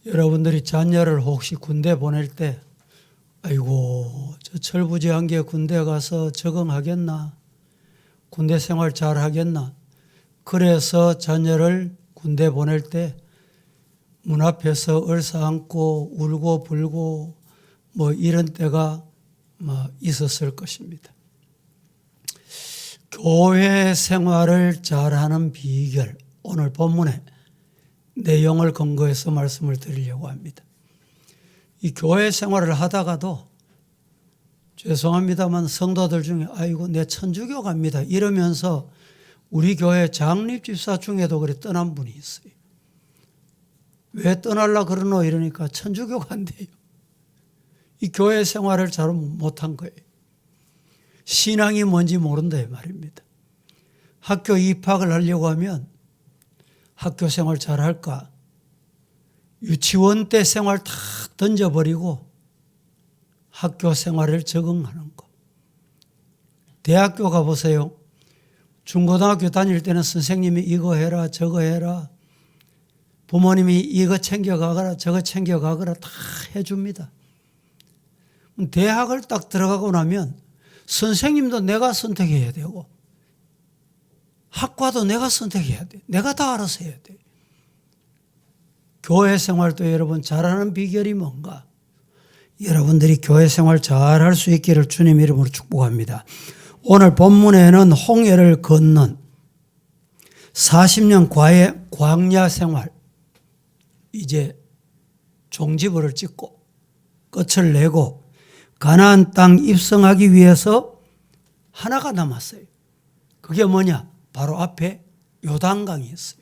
여러분들이 자녀를 혹시 군대 보낼 때 아이고 저 철부지한 게 군대 가서 적응하겠나, 군대 생활 잘 하겠나, 그래서 자녀를 군대 보낼 때 문 앞에서 얼싸안고 울고 불고 뭐 이런 때가 있었을 것입니다. 교회 생활을 잘하는 비결, 오늘 본문의 내용을 근거해서 말씀을 드리려고 합니다. 이 교회 생활을 하다가도 죄송합니다만 성도들 중에 아이고 내 천주교 갑니다 이러면서 우리 교회 장립집사 중에도 그래 떠난 분이 있어요. 왜 떠날라 그러노 이러니까 천주교 간대요. 이 교회 생활을 잘 못한 거예요. 신앙이 뭔지 모른다 이 말입니다. 학교 입학을 하려고 하면 학교 생활 잘 할까? 유치원 때 생활 다 던져버리고 학교 생활을 적응하는 거. 대학교 가보세요. 중고등학교 다닐 때는 선생님이 이거 해라 저거 해라, 부모님이 이거 챙겨가거라 저거 챙겨가거라 다 해줍니다. 대학을 딱 들어가고 나면 선생님도 내가 선택해야 되고 학과도 내가 선택해야 돼. 내가 다 알아서 해야 돼. 교회 생활도 여러분 잘하는 비결이 뭔가? 여러분들이 교회 생활 잘할 수 있기를 주님 이름으로 축복합니다. 오늘 본문에는 홍해를 건넌 40년 광야 생활, 이제 종지부를 찍고 끝을 내고 가나안 땅 입성하기 위해서 하나가 남았어요. 그게 뭐냐? 바로 앞에 요단강이 있어요.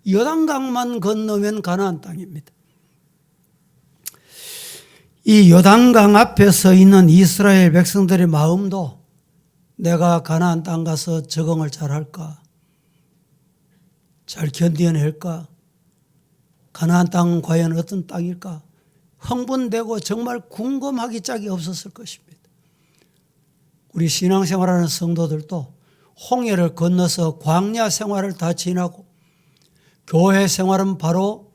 요단강만 건너면 가나안 땅입니다. 이 요단강 앞에 서 있는 이스라엘 백성들의 마음도 내가 가나안 땅 가서 적응을 잘할까? 잘 견뎌낼까? 가나안 땅은 과연 어떤 땅일까? 흥분되고 정말 궁금하기 짝이 없었을 것입니다. 우리 신앙생활하는 성도들도 홍해를 건너서 광야 생활을 다 지나고 교회 생활은 바로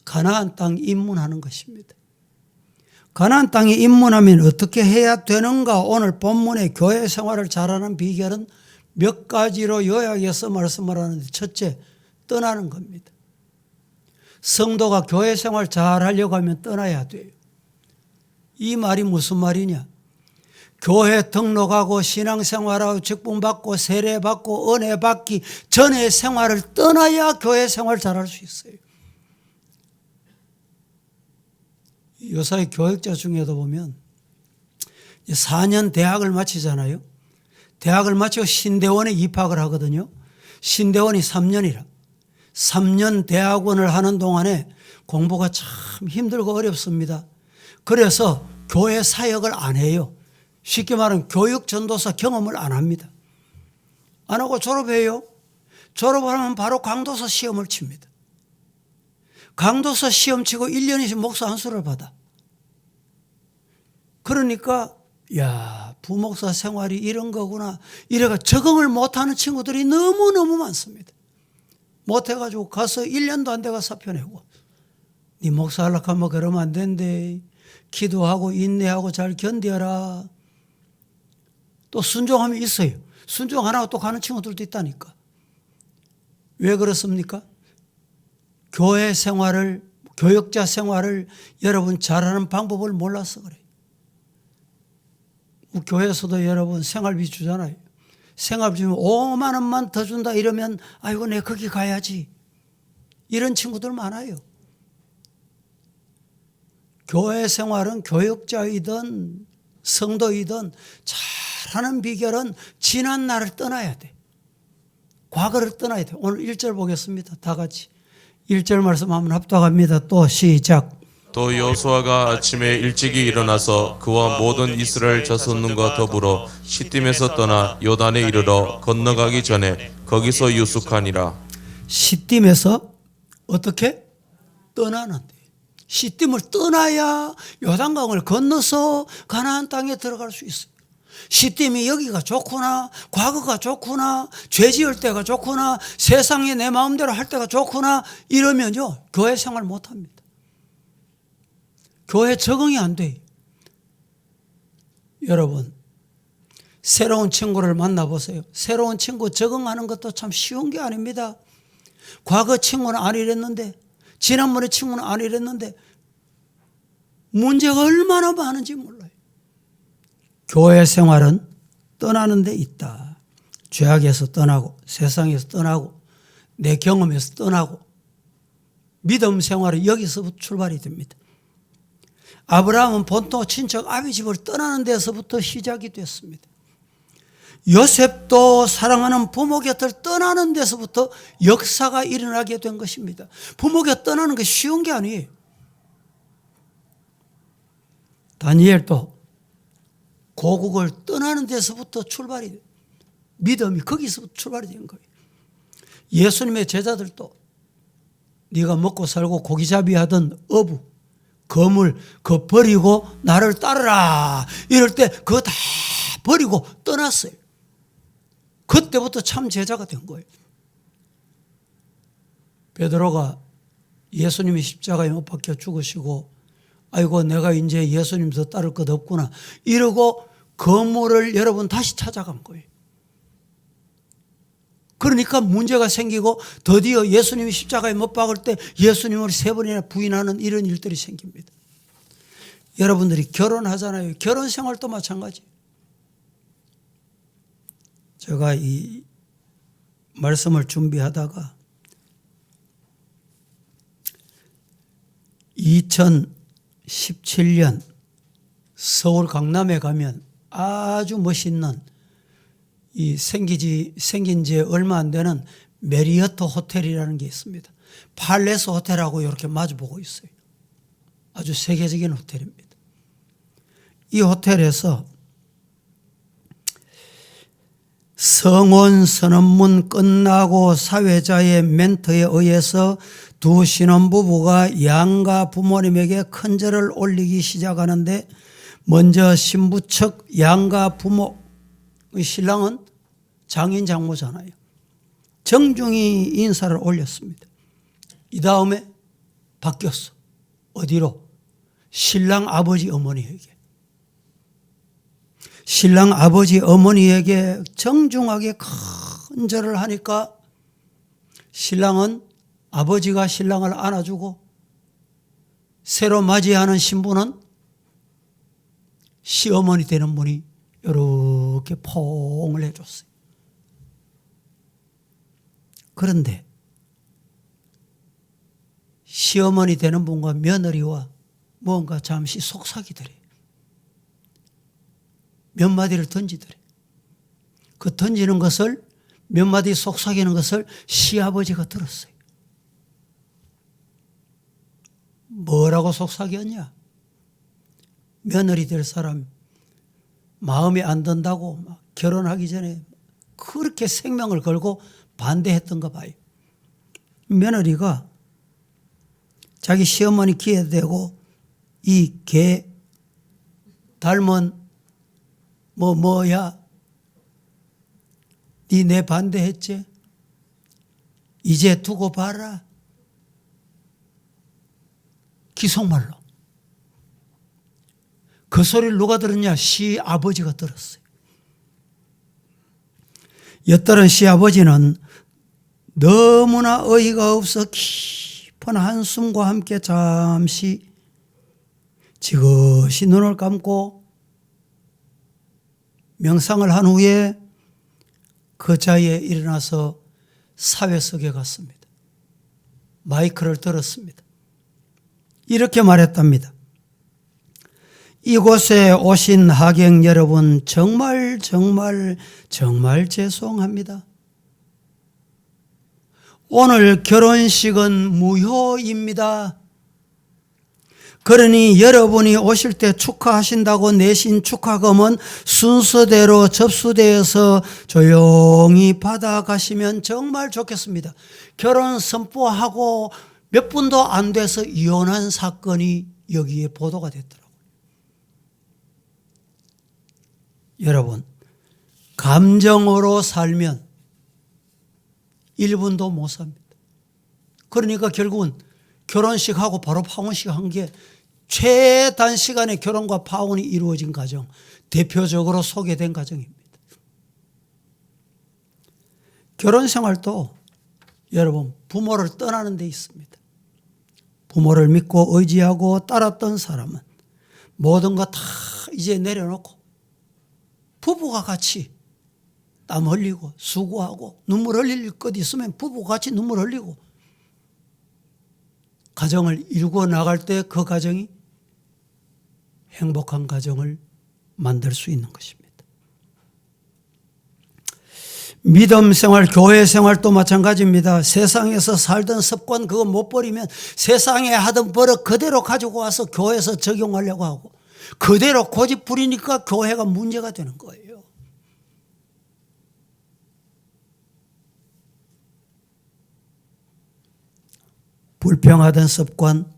가나안 땅 입문하는 것입니다. 가나안 땅에 입문하면 어떻게 해야 되는가? 오늘 본문의 교회 생활을 잘하는 비결은 몇 가지로 요약해서 말씀을 하는데, 첫째, 떠나는 겁니다. 성도가 교회 생활 잘 하려고 하면 떠나야 돼요. 이 말이 무슨 말이냐? 교회 등록하고 신앙생활하고 직분받고 세례받고 은혜받기 전에 생활을 떠나야 교회 생활 잘할 수 있어요. 요새 교육자 중에도 보면 4년 대학을 마치잖아요. 대학을 마치고 신대원에 입학을 하거든요. 신대원이 3년이라. 3년 대학원을 하는 동안에 공부가 참 힘들고 어렵습니다. 그래서 교회 사역을 안 해요. 쉽게 말하면 교육 전도사 경험을 안 합니다. 안 하고 졸업해요. 졸업하면 바로 강도사 시험을 칩니다. 강도사 시험 치고 1년이면 목사 안수를 받아. 그러니까 야, 부목사 생활이 이런 거구나. 이래가 적응을 못하는 친구들이 너무너무 많습니다. 못해가지고 가서 1년도 안 돼가 사표 내고, 네 목사 하려고 하면 그러면 안 된대. 기도하고 인내하고 잘 견뎌라. 또 순종하면 있어요. 순종 안 하고 또 가는 친구들도 있다니까. 왜 그렇습니까? 교회 생활을, 교역자 생활을 여러분 잘하는 방법을 몰라서 그래요. 교회에서도 여러분 생활비 주잖아요. 생활비 주면 5만 원만 더 준다 이러면 아이고 내가 거기 가야지. 이런 친구들 많아요. 교회 생활은 교역자이든 성도이든 잘하는 비결은 지난 날을 떠나야 돼. 과거를 떠나야 돼. 오늘 1절 보겠습니다. 다 같이. 1절 말씀 한번 합독합니다. 또 시작. 또 여호수아가 아침에 일찍이 일어나서 그와 모든 이스라엘 자손과 더불어 시딤에서 떠나 요단에 이르러 건너가기 전에 거기서 유숙하니라. 시딤에서 어떻게? 떠나는데. 시딤을 떠나야 요단강을 건너서 가나안 땅에 들어갈 수 있어요. 시딤이 여기가 좋구나, 과거가 좋구나, 죄 지을 때가 좋구나, 세상에 내 마음대로 할 때가 좋구나 이러면요 교회 생활 못합니다. 교회 적응이 안 돼. 여러분, 새로운 친구를 만나보세요. 새로운 친구 적응하는 것도 참 쉬운 게 아닙니다. 과거 친구는 안 이랬는데, 지난번에 친구는 안 이랬는데 문제가 얼마나 많은지 몰라요. 교회 생활은 떠나는 데 있다. 죄악에서 떠나고, 세상에서 떠나고, 내 경험에서 떠나고, 믿음 생활은 여기서부터 출발이 됩니다. 아브라함은 본토 친척 아비 집을 떠나는 데서부터 시작이 됐습니다. 요셉도 사랑하는 부모 곁을 떠나는 데서부터 역사가 일어나게 된 것입니다. 부모 곁 떠나는 게 쉬운 게 아니에요. 다니엘도 고국을 떠나는 데서부터 출발이 돼요. 믿음이 거기서부터 출발이 된 거예요. 예수님의 제자들도 네가 먹고 살고 고기잡이 하던 어부, 거물 그거 버리고 나를 따르라 이럴 때 그거 다 버리고 떠났어요. 그때부터 참 제자가 된 거예요. 베드로가 예수님이 십자가에 못 박혀 죽으시고 아이고 내가 이제 예수님 더 따를 것 없구나 이러고 거물을 여러분 다시 찾아간 거예요. 그러니까 문제가 생기고 드디어 예수님이 십자가에 못 박을 때 예수님을 3번이나 부인하는 이런 일들이 생깁니다. 여러분들이 결혼하잖아요. 결혼 생활도 마찬가지. 제가 이 말씀을 준비하다가 2017년 서울 강남에 가면 아주 멋있는 이 생긴 지 얼마 안 되는 메리어트 호텔이라는 게 있습니다. 팔레스 호텔하고 이렇게 마주보고 있어요. 아주 세계적인 호텔입니다. 이 호텔에서 성혼 선언문 끝나고 사회자의 멘트에 의해서 두 신혼부부가 양가 부모님에게 큰절을 올리기 시작하는데 먼저 신부 측 양가 부모, 신랑은 장인 장모잖아요. 정중히 인사를 올렸습니다. 이 다음에 바뀌었어. 어디로? 신랑 아버지 어머니에게. 신랑 아버지 어머니에게 정중하게 큰 절을 하니까 신랑은 아버지가 신랑을 안아주고 새로 맞이하는 신부는 시어머니 되는 분이 이렇게 포옹을 해줬어요. 그런데 시어머니 되는 분과 며느리와 뭔가 잠시 속삭이더래. 몇 마디를 던지더래. 그 던지는 것을 몇 마디 속삭이는 것을 시아버지가 들었어요. 뭐라고 속삭였냐? 며느리 될 사람 마음에 안 든다고 막 결혼하기 전에 그렇게 생명을 걸고 반대했던가 봐요. 며느리가 자기 시어머니 귀에 대고 이 개 닮은 뭐야? 니 내 반대했지? 이제 두고 봐라. 기속말로. 그 소리를 누가 들었냐? 시아버지가 들었어요. 엿다른 시아버지는 너무나 어이가 없어 깊은 한숨과 함께 잠시 지그시 눈을 감고 명상을 한 후에 그 자리에 일어나서 사회석에 갔습니다. 마이크를 들었습니다. 이렇게 말했답니다. 이곳에 오신 하객 여러분 정말 죄송합니다. 오늘 결혼식은 무효입니다. 그러니 여러분이 오실 때 축하하신다고 내신 축하금은 순서대로 접수되어서 조용히 받아가시면 정말 좋겠습니다. 결혼 선포하고 몇 분도 안 돼서 이혼한 사건이 여기에 보도가 됐더라고요. 여러분, 감정으로 살면 1분도 못 삽니다. 그러니까 결국은 결혼식하고 바로 파혼식 한 게 최단시간에 결혼과 파혼이 이루어진 가정, 대표적으로 소개된 가정입니다. 결혼 생활도 여러분 부모를 떠나는 데 있습니다. 부모를 믿고 의지하고 따랐던 사람은 모든 거 다 이제 내려놓고 부부가 같이 땀 흘리고 수고하고 눈물 흘릴 것 있으면 부부가 같이 눈물 흘리고 가정을 이루고 나갈 때 그 가정이 행복한 가정을 만들 수 있는 것입니다. 믿음 생활, 교회 생활도 마찬가지입니다. 세상에서 살던 습관 그거 못 버리면 세상에 하던 버릇 그대로 가지고 와서 교회에서 적용하려고 하고 그대로 고집 부리니까 교회가 문제가 되는 거예요. 불평하던 습관,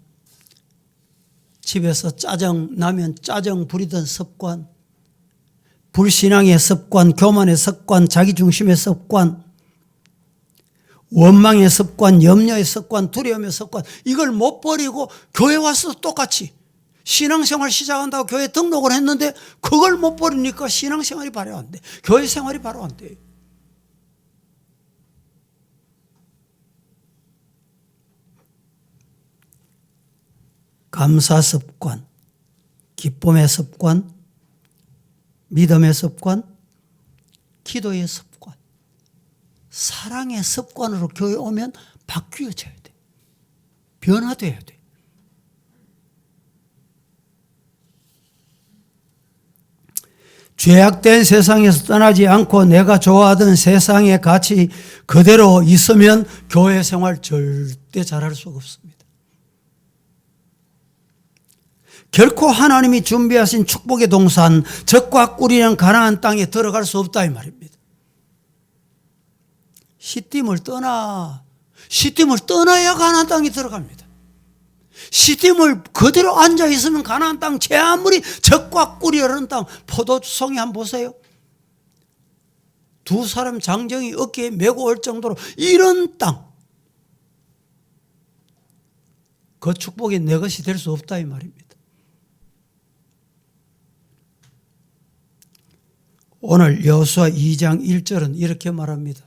집에서 짜증 나면 짜증 부리던 습관, 불신앙의 습관, 교만의 습관, 자기중심의 습관, 원망의 습관, 염려의 습관, 두려움의 습관, 이걸 못 버리고 교회 와서 똑같이 신앙생활 시작한다고 교회 등록을 했는데 그걸 못 버리니까 신앙생활이 바로 안 돼. 교회 생활이 바로 안 돼. 감사 습관, 기쁨의 습관, 믿음의 습관, 기도의 습관, 사랑의 습관으로 교회 오면 바뀌어져야 돼. 변화돼야 돼. 죄악된 세상에서 떠나지 않고 내가 좋아하던 세상의 가치 그대로 있으면 교회 생활 절대 잘할 수가 없습니다. 결코 하나님이 준비하신 축복의 동산, 젖과 꿀이는 가나안 땅에 들어갈 수 없다 이 말입니다. 시딤을 떠나야 가나안 땅에 들어갑니다. 시딤을 그대로 앉아 있으면 가나안 땅, 제 아무리 젖과 꿀이 흐르는 땅, 포도송이 한번 보세요. 두 사람 장정이 어깨에 메고 올 정도로 이런 땅, 그 축복이 내 것이 될 수 없다 이 말입니다. 오늘 여호수아 2장 1절은 이렇게 말합니다.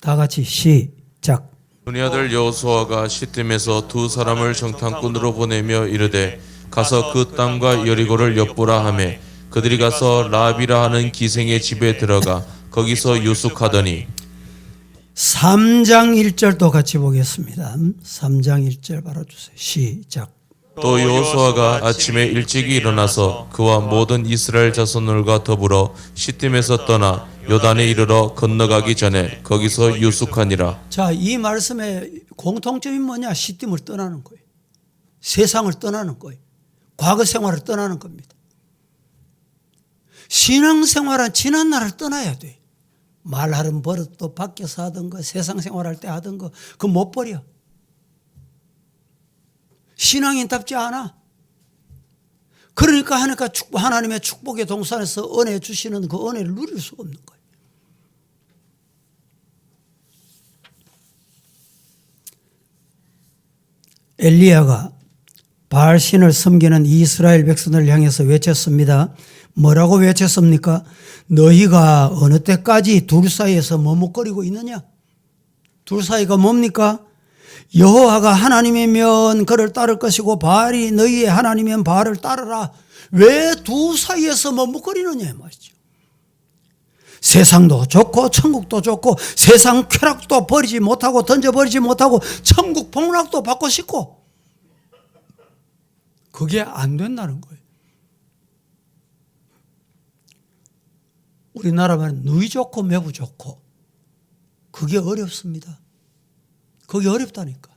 다 같이 시작. 눈의 아들 여호수아가 시딤에서 두 사람을 정탐꾼으로 보내며 이르되 가서 그 땅과 여리고를 엿보라 하매 그들이 가서 라합이라 하는 기생의 집에 들어가 거기서 유숙하더니 3장 1절도 같이 보겠습니다. 3장 1절 바로 주세요. 시작. 또 여호수아가 아침에 일찍이 일어나서 그와 모든 이스라엘 자손들과 더불어 시딤에서 떠나 요단에 이르러 건너가기 전에 거기서 유숙하니라. 자, 이 말씀의 공통점이 뭐냐? 시딤을 떠나는 거예요. 세상을 떠나는 거예요. 과거 생활을 떠나는 겁니다. 신앙생활은 지난 날을 떠나야 돼. 말하는 버릇도 밖에서 하던 거, 세상 생활할 때 하던 거, 그거 못 버려. 신앙인답지 않아. 그러니까 하나님의 축복의 동산에서 은혜 주시는 그 은혜를 누릴 수가 없는 거예요. 엘리야가 바알신을 섬기는 이스라엘 백성을 향해서 외쳤습니다. 뭐라고 외쳤습니까? 너희가 어느 때까지 둘 사이에서 머뭇거리고 있느냐? 둘 사이가 뭡니까? 여호와가 하나님이면 그를 따를 것이고 바알이 너희의 하나님이면 바알을 따르라. 왜 두 사이에서 머뭇거리느냐 말이죠. 세상도 좋고 천국도 좋고 세상 쾌락도 버리지 못하고 던져버리지 못하고 천국 복락도 받고 싶고 그게 안 된다는 거예요. 우리나라 말은 누이 좋고 매부 좋고 그게 어렵습니다. 그게 어렵다니까.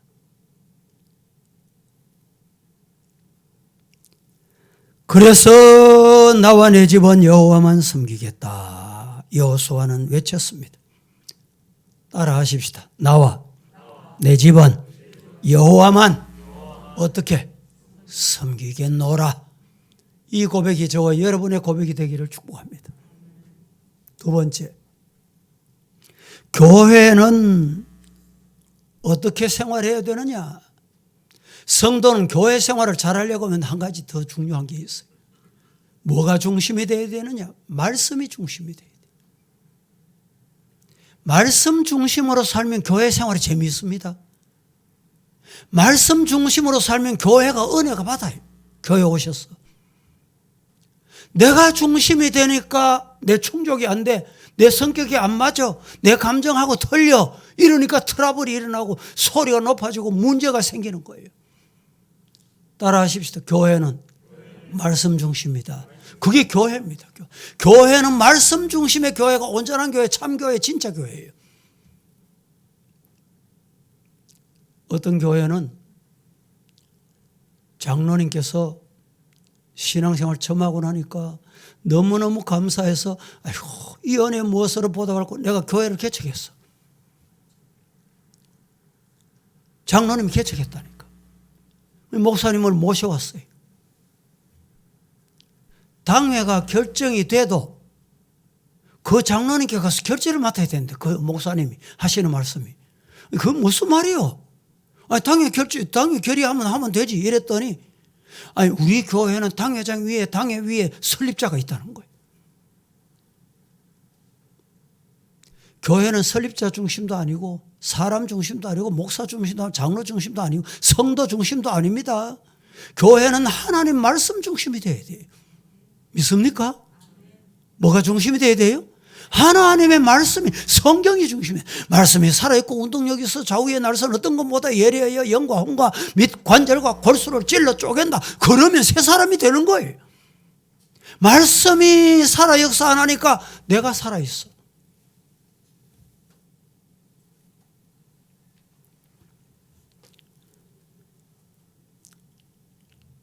그래서 나와 내 집은 여호와만 섬기겠다. 여호수아는 외쳤습니다. 따라 하십시다. 나와 내 집은 여호와만 어떻게 섬기겠노라. 이 고백이 저와 여러분의 고백이 되기를 축복합니다. 두 번째, 교회는 어떻게 생활해야 되느냐? 성도는 교회 생활을 잘하려고 하면 한 가지 더 중요한 게 있어요. 뭐가 중심이 되어야 되느냐? 말씀이 중심이 돼야 돼요. 말씀 중심으로 살면 교회 생활이 재미있습니다. 말씀 중심으로 살면 교회가 은혜가 받아요. 교회 오셔서. 내가 중심이 되니까 내 충족이 안 돼. 내 성격이 안 맞아. 내 감정하고 틀려. 이러니까 트러블이 일어나고 소리가 높아지고 문제가 생기는 거예요. 따라 하십시다. 교회는 말씀 중심이다. 그게 교회입니다. 교회는 말씀 중심의 교회가 온전한 교회, 참교회, 진짜 교회예요. 어떤 교회는 장로님께서 신앙생활 처음 하고 나니까 너무너무 감사해서 아이고 이 은혜 무엇으로 보답할까 내가 교회를 개척했어. 장로님이 개척했다니까. 목사님을 모셔왔어요. 당회가 결정이 돼도 그 장로님께 가서 결제를 맡아야 되는데 그 목사님이 하시는 말씀이 그건 무슨 말이요? 아니 당회 결의하면 하면 되지 이랬더니 아니 우리 교회는 당회장 위에 당회 위에 설립자가 있다는 거예요. 교회는 설립자 중심도 아니고 사람 중심도 아니고 목사 중심도 아니고 장로 중심도 아니고 성도 중심도 아닙니다. 교회는 하나님 말씀 중심이 돼야 돼요. 믿습니까? 뭐가 중심이 돼야 돼요? 하나님의 말씀이 성경이 중심이에요. 말씀이 살아있고 운동력이 있어 좌우의 날선 어떤 것보다 예리하여 영과 혼과 및 관절과 골수를 찔러 쪼갠다. 그러면 새 사람이 되는 거예요. 말씀이 살아 역사 안 하니까 내가 살아있어.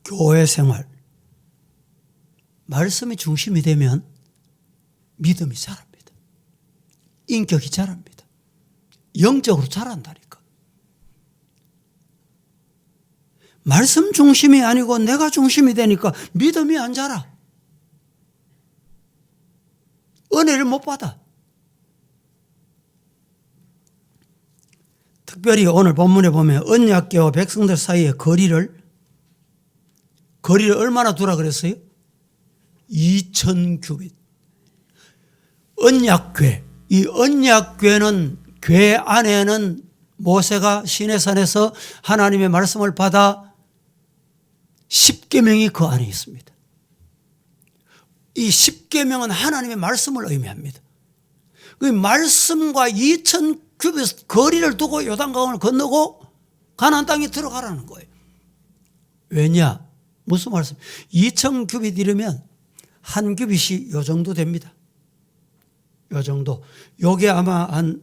교회 생활 말씀이 중심이 되면 믿음이 자랍니다. 인격이 자랍니다. 영적으로 자란다니까. 말씀 중심이 아니고 내가 중심이 되니까 믿음이 안 자라. 은혜를 못 받아. 특별히 오늘 본문에 보면 언약궤와 백성들 사이의 거리를 얼마나 두라 그랬어요? 2000규빗. 언약궤. 이 언약궤는 궤 안에는 모세가 시내산에서 하나님의 말씀을 받아 10계명이 그 안에 있습니다. 이 10계명은 하나님의 말씀을 의미합니다. 그 말씀과 2000규빗 거리를 두고 요단강을 건너고 가나안 땅에 들어가라는 거예요. 왜냐? 무슨 말씀? 2000규빗 이르면 한 규빗이 요 정도 됩니다. 요 정도. 요게 아마 한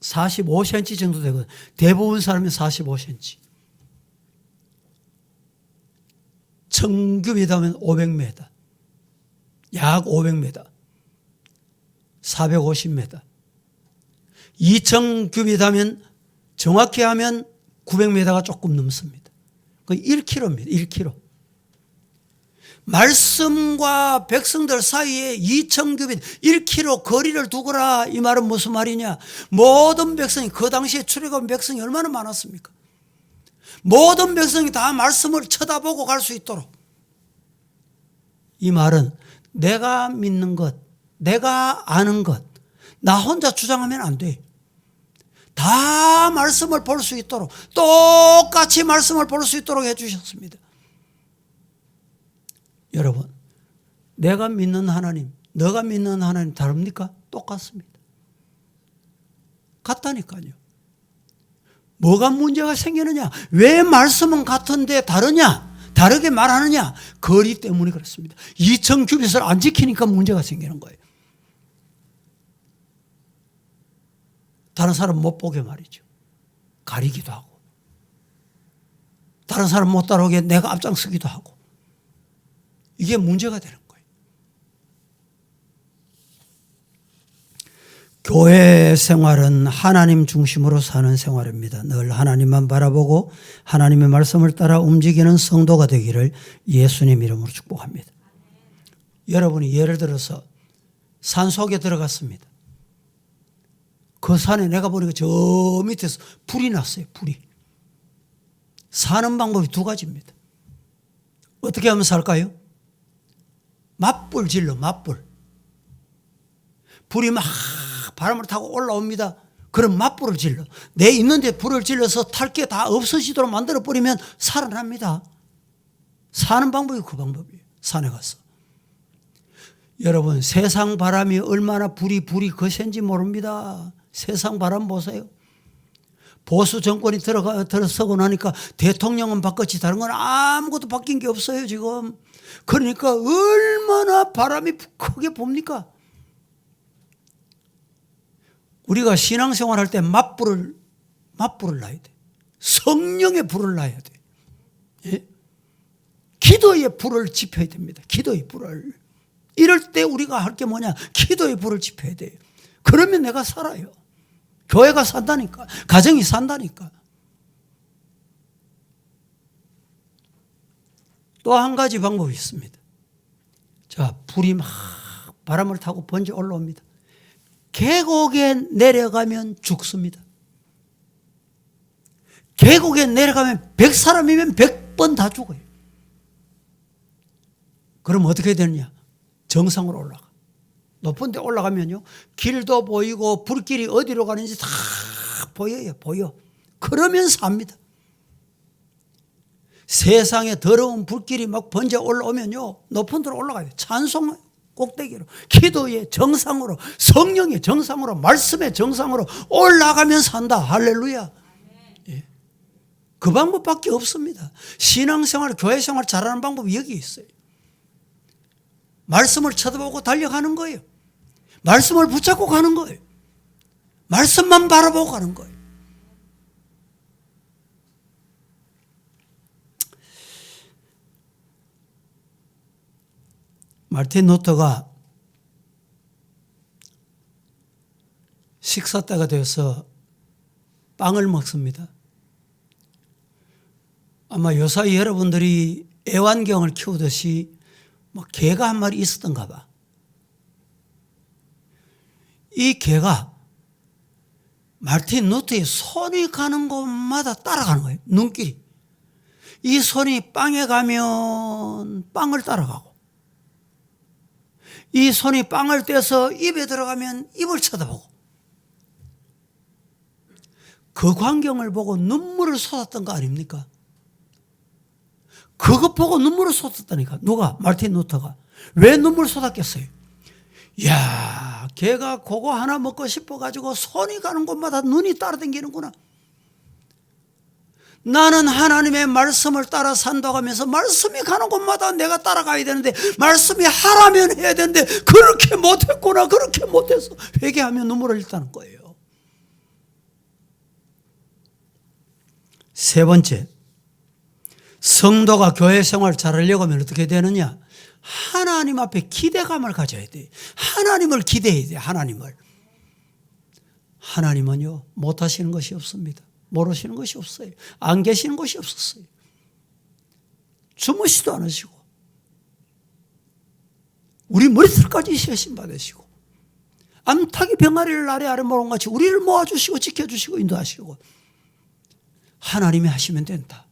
45cm 정도 되거든요. 대부분 사람이 45cm. 1000규빗 하면 500m. 약 500m. 450m. 2000규빗 하면 정확히 하면 900m가 조금 넘습니다. 그 1km입니다. 1km. 말씀과 백성들 사이에 2000규빗 1km 거리를 두거라. 이 말은 무슨 말이냐? 모든 백성이 그 당시에 출애굽한 백성이 얼마나 많았습니까? 모든 백성이 다 말씀을 쳐다보고 갈 수 있도록. 이 말은 내가 믿는 것, 내가 아는 것, 나 혼자 주장하면 안 돼. 다 말씀을 볼 수 있도록 똑같이 말씀을 볼 수 있도록 해 주셨습니다. 여러분, 내가 믿는 하나님, 너가 믿는 하나님 다릅니까? 똑같습니다. 같다니까요. 뭐가 문제가 생기느냐? 왜 말씀은 같은데 다르냐? 다르게 말하느냐? 거리 때문에 그렇습니다. 2000규빗을 안 지키니까 문제가 생기는 거예요. 다른 사람 못 보게 말이죠. 가리기도 하고. 다른 사람 못 따라오게 내가 앞장서기도 하고. 이게 문제가 되는 거예요. 교회 생활은 하나님 중심으로 사는 생활입니다. 늘 하나님만 바라보고 하나님의 말씀을 따라 움직이는 성도가 되기를 예수님 이름으로 축복합니다. 여러분이 예를 들어서 산 속에 들어갔습니다. 그 산에 내가 보니까 저 밑에서 불이 났어요. 불이. 사는 방법이 두 가지입니다. 어떻게 하면 살까요? 맞불 질러, 맞불. 불이 막 바람을 타고 올라옵니다. 그럼 맞불을 질러. 내 있는데 불을 질러서 탈 게 다 없어지도록 만들어버리면 살아납니다. 사는 방법이 그 방법이에요. 산에 가서. 여러분, 세상 바람이 얼마나 불이 거센지 모릅니다. 세상 바람 보세요. 보수 정권이 들어서고 나니까 대통령은 바뀌었지 다른 건 아무것도 바뀐 게 없어요, 지금. 그러니까 얼마나 바람이 크게 봅니까? 우리가 신앙생활 할 때 맞불을 놔야 돼. 성령의 불을 놔야 돼. 예? 기도의 불을 지펴야 됩니다. 기도의 불을. 이럴 때 우리가 할 게 뭐냐? 기도의 불을 지펴야 돼요. 그러면 내가 살아요. 교회가 산다니까. 가정이 산다니까. 또 한 가지 방법이 있습니다. 자, 불이 막 바람을 타고 번져 올라옵니다. 계곡에 내려가면 죽습니다. 계곡에 내려가면 100사람이면 100번 다 죽어요. 그럼 어떻게 되느냐? 정상으로 올라가. 높은 데 올라가면요, 길도 보이고 불길이 어디로 가는지 다 보여요. 보여. 그러면 삽니다. 세상에 더러운 불길이 막 번져 올라오면요, 높은 데로 올라가요. 찬송 꼭대기로, 기도의 정상으로, 성령의 정상으로, 말씀의 정상으로 올라가면 산다. 할렐루야. 예. 그 방법밖에 없습니다. 신앙생활, 교회생활 잘하는 방법이 여기 있어요. 말씀을 쳐다보고 달려가는 거예요. 말씀을 붙잡고 가는 거예요. 말씀만 바라보고 가는 거예요. 마르틴 루터가 식사 때가 되어서 빵을 먹습니다. 아마 요사이 여러분들이 애완경을 키우듯이 개가 한 마리 있었던가 봐. 이 개가 마르틴 루터의 손이 가는 곳마다 따라가는 거예요. 눈길이. 이 손이 빵에 가면 빵을 따라가고, 이 손이 빵을 떼서 입에 들어가면 입을 쳐다보고, 그 광경을 보고 눈물을 쏟았던 거 아닙니까? 그것 보고 눈물을 쏟았다니까. 누가? 마르틴 루터가. 왜 눈물을 쏟았겠어요? 이야, 걔가 그거 하나 먹고 싶어가지고 손이 가는 곳마다 눈이 따라다니는구나. 나는 하나님의 말씀을 따라 산다고 하면서 말씀이 가는 곳마다 내가 따라가야 되는데, 말씀이 하라면 해야 되는데 그렇게 못했구나, 그렇게 못해서 회개하면 눈물을 흘렸다는 거예요. 세 번째, 성도가 교회 생활 잘하려고 하면 어떻게 되느냐? 하나님 앞에 기대감을 가져야 돼. 하나님을 기대해야 돼. 하나님은요, 못하시는 것이 없습니다. 모르시는 것이 없어요. 안 계시는 것이 없었어요. 주무시도 않으시고, 우리 머리털까지 세심 받으시고, 암탉이 병아리를 아래 모름같이 우리를 모아주시고 지켜주시고 인도하시고, 하나님이 하시면 된다.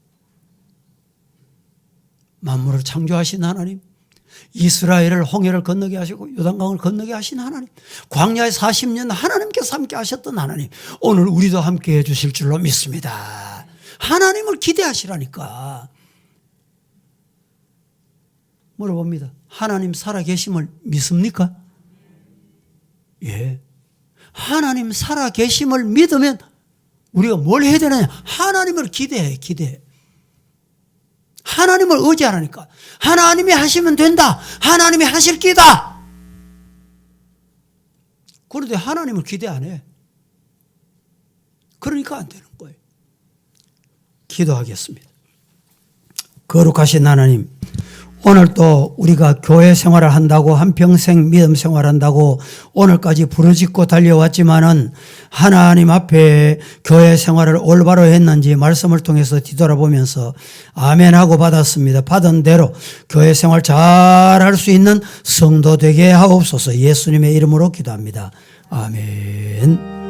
만물을 창조하신 하나님, 이스라엘을 홍해를 건너게 하시고 요단강을 건너게 하신 하나님, 광야에 40년 하나님께서 함께 하셨던 하나님, 오늘 우리도 함께 해주실 줄로 믿습니다. 하나님을 기대하시라니까. 물어봅니다. 하나님 살아계심을 믿습니까? 예. 하나님 살아계심을 믿으면 우리가 뭘 해야 되느냐? 하나님을 기대해. 하나님을 의지하라니까. 하나님이 하시면 된다. 하나님이 하실 끼다. 그런데 하나님을 기대 안 해. 그러니까 안 되는 거예요. 기도하겠습니다. 거룩하신 하나님, 오늘 또 우리가 교회 생활을 한다고, 한평생 믿음 생활한다고 오늘까지 부르짖고 달려왔지만은 하나님 앞에 교회 생활을 올바로 했는지 말씀을 통해서 뒤돌아보면서 아멘하고 받았습니다. 받은 대로 교회 생활 잘할 수 있는 성도 되게 하옵소서. 예수님의 이름으로 기도합니다. 아멘.